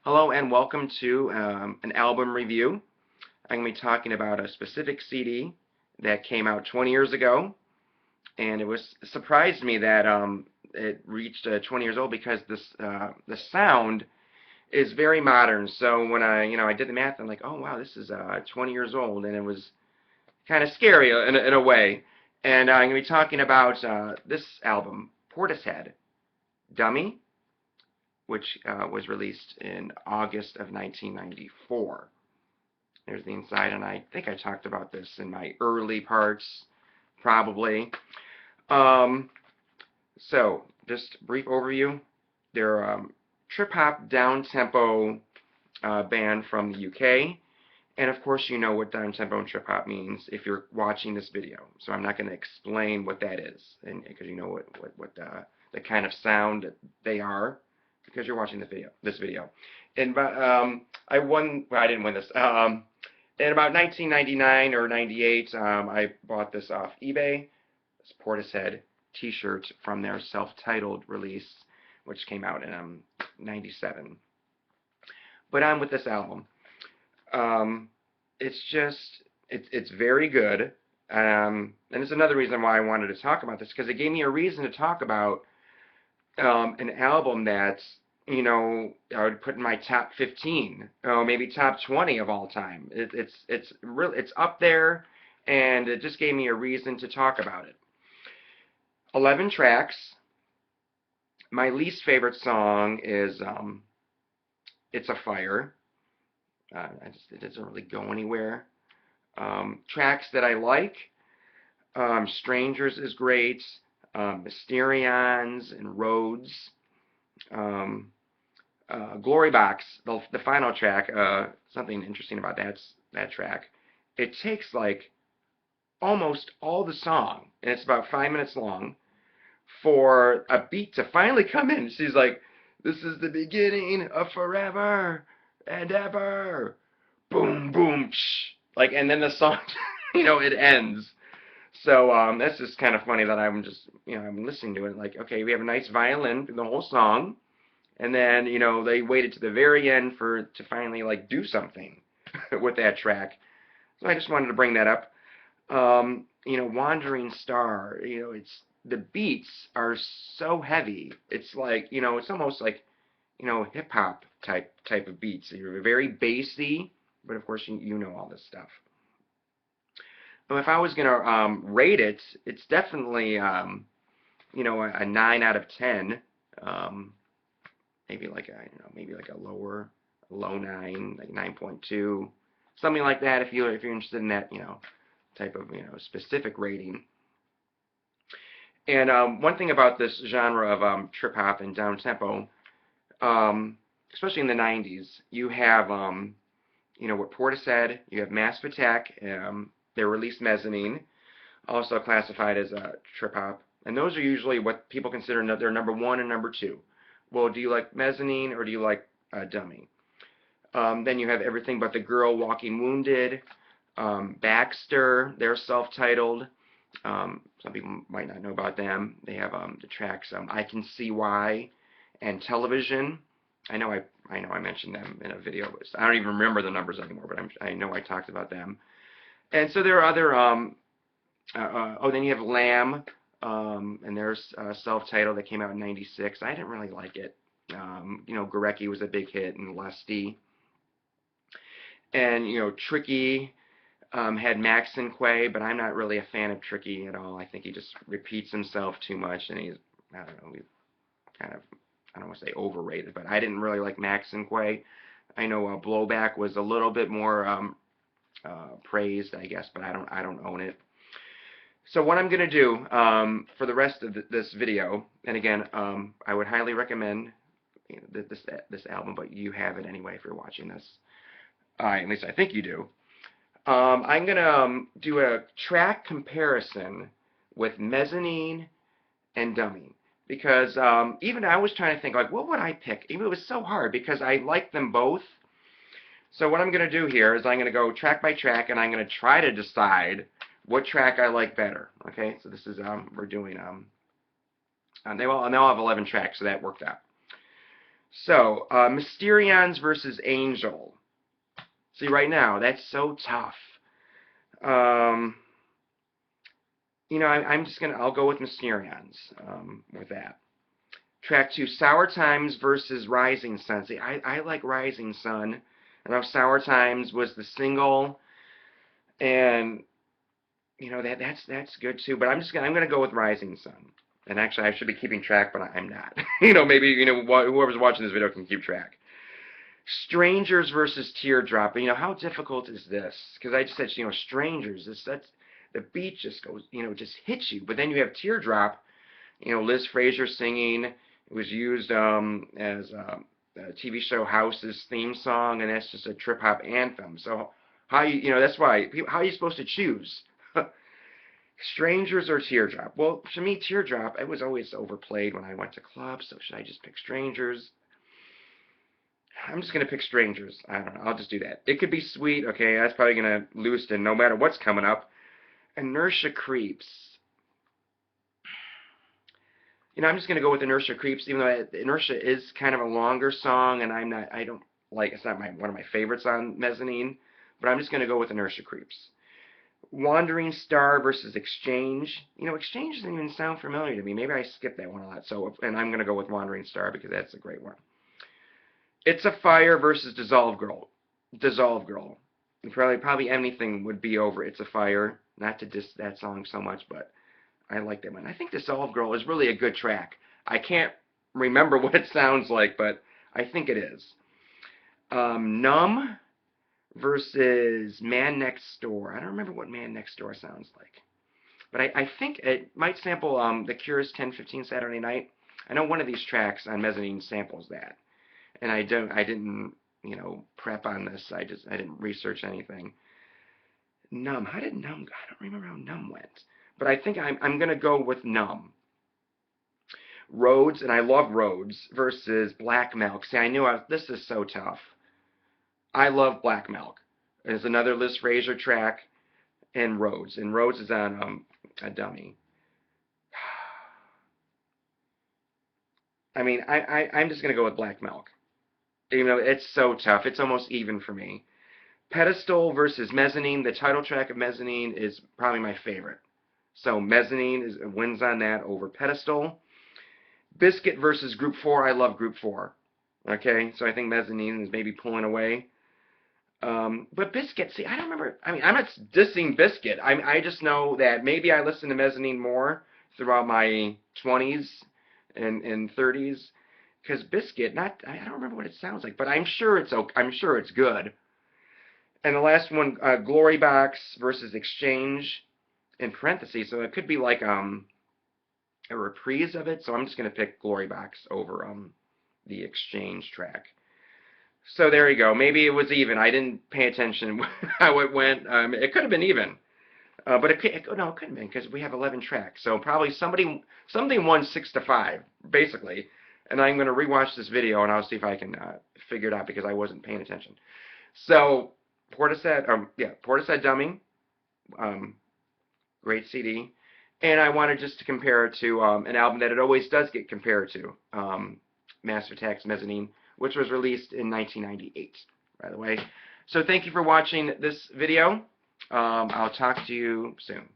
Hello and welcome to an album review. I'm going to be talking about a specific CD that came out 20 years ago, and it surprised me that it reached 20 years old because the sound is very modern. So when I did the math, I'm like, oh wow, this is 20 years old, and it was kind of scary in a way. And I'm going to be talking about this album, Portishead, Dummy, which was released in August of 1994. There's the inside, and I think I talked about this in my early parts, probably. Um, so, just brief overview. They're a trip-hop, down-tempo band from the UK. And of course, you know what down-tempo and trip-hop means if you're watching this video. So I'm not going to explain what that is, and because you know what the kind of sound that they are, because you're watching this video. And I won. Well, I didn't win this. In about 1999 or 98, I bought this off eBay. This Portishead T-shirt from their self-titled release, which came out in '97. But on with this album. It's very good. And it's another reason why I wanted to talk about this, because it gave me a reason to talk about an album that's, I would put in my top 15, maybe top 20 of all time. It's up there, and it just gave me a reason to talk about it. 11 tracks. My least favorite song is "It's a Fire." It doesn't really go anywhere. Tracks that I like, "Strangers" is great. Mysterions and Roads. Um, Glory Box, the final track, something interesting about that track. It takes like almost all the song, and it's about 5 minutes long, for a beat to finally come in. She's like, "This is the beginning of forever and ever." Boom, boom, shh. Like, and then the song, it ends. So that's just kind of funny that I'm listening to it. Like, okay, we have a nice violin through the whole song, and then they waited to the very end to finally like do something with that track. So I just wanted to bring that up. Wandering Star. It's the beats are so heavy. It's like it's almost like hip hop type of beats. They're very bassy, but of course you know all this stuff. But if I was gonna rate it, it's definitely a 9 out of 10. Um, maybe like a low 9, like 9.2, something like that. If you're interested in that type of specific rating. And one thing about this genre of trip hop and down tempo, especially in the '90s, you have what Portishead, you have Massive Attack, their release Mezzanine, also classified as a trip hop, and those are usually what people consider their number one and number two. Well, do you like Mezzanine or do you like Dummy? Then you have Everything But the Girl, Walking Wounded, Baxter, they're self-titled. Some people might not know about them. They have the tracks I Can See Why and Television. I know I mentioned them in a video, but I don't even remember the numbers anymore, but I know I talked about them. And so there are other, then you have Lamb, and there's self-titled that came out in '96. I didn't really like it. Gorecki was a big hit, and Lusty. And, Tricky had Max and Quay, but I'm not really a fan of Tricky at all. I think he just repeats himself too much, and he's, I don't know, kind of, I don't want to say overrated, but I didn't really like Max and Quay. I know Blowback was a little bit more praised, I guess, but I don't own it. So what I'm going to do for the rest of this video, and again, I would highly recommend this album, but you have it anyway if you're watching this. At least I think you do. I'm going to do a track comparison with Mezzanine and Dummy. Because even I was trying to think, like, what would I pick? Even it was so hard because I like them both. So what I'm going to do here is I'm going to go track by track, and I'm going to try to decide what track I like better. Okay, so this is, we're doing, they all have 11 tracks, so that worked out. So, Mysterions versus Angel. See, right now, that's so tough. Um, I'm just I'll go with Mysterions with that. Track 2, Sour Times versus Rising Sun. See, I like Rising Sun. I know Sour Times was the single, and that's good too. But I'm gonna go with Rising Sun. And actually, I should be keeping track, but I'm not. Maybe whoever's watching this video can keep track. Strangers versus Teardrop. How difficult is this? Because I just said, Strangers. That's the beat just goes, just hits you. But then you have Teardrop. Liz Fraser singing. It was used as a TV show House's theme song, and that's just a trip hop anthem. So that's why. How are you supposed to choose? Strangers or Teardrop? Well, to me, Teardrop, it was always overplayed when I went to clubs, so should I just pick Strangers? I'm just going to pick Strangers. I don't know. I'll just do that. It could be Sweet. Okay, that's probably going to lose to no matter what's coming up. Inertia Creeps. I'm just going to go with Inertia Creeps, even though Inertia is kind of a longer song, and it's not one of my favorites on Mezzanine, but I'm just going to go with Inertia Creeps. Wandering Star versus Exchange. Exchange doesn't even sound familiar to me. Maybe I skipped that one a lot. And I'm going to go with Wandering Star because that's a great one. It's a Fire versus Dissolve Girl. Dissolve Girl. And probably anything would be over It's a Fire. Not to diss that song so much, but I like that one. I think Dissolve Girl is really a good track. I can't remember what it sounds like, but I think it is. Numb versus Man Next Door. I don't remember what Man Next Door sounds like. But I think it might sample The Cure's 10:15 Saturday Night. I know one of these tracks on Mezzanine samples that. And I didn't, prep on this. I didn't research anything. Numb. How did Numb go? I don't remember how Numb went. But I think I'm going to go with Numb. Roads, and I love Roads, versus Black Milk. See, this is so tough. I love Black Milk. There's another Liz Fraser track, and Roads. And Roads is on a dummy. I'm just going to go with Black Milk. It's so tough. It's almost even for me. Pedestal versus Mezzanine. The title track of Mezzanine is probably my favorite. So Mezzanine wins on that over Pedestal. Biscuit versus Group 4. I love Group 4. Okay, so I think Mezzanine is maybe pulling away. But Biscuit, see, I don't remember. I'm not dissing Biscuit. I just know that maybe I listened to Mezzanine more throughout my 20s and 30s. Because Biscuit, I don't remember what it sounds like, but I'm sure it's good. And the last one, Glory Box versus Exchange, in parentheses, so it could be like a reprise of it. So I'm just gonna pick Glory Box over the Exchange track. So there you go. Maybe it was even. I didn't pay attention how it went. It could have been even, but it couldn't have been because we have 11 tracks. So probably somebody won 6-5, basically. And I'm going to rewatch this video, and I'll see if I can figure it out because I wasn't paying attention. So, Portishead Dummy, great CD. And I wanted just to compare it to an album that it always does get compared to, Master Attack's Mezzanine, which was released in 1998, by the way. So thank you for watching this video. I'll talk to you soon.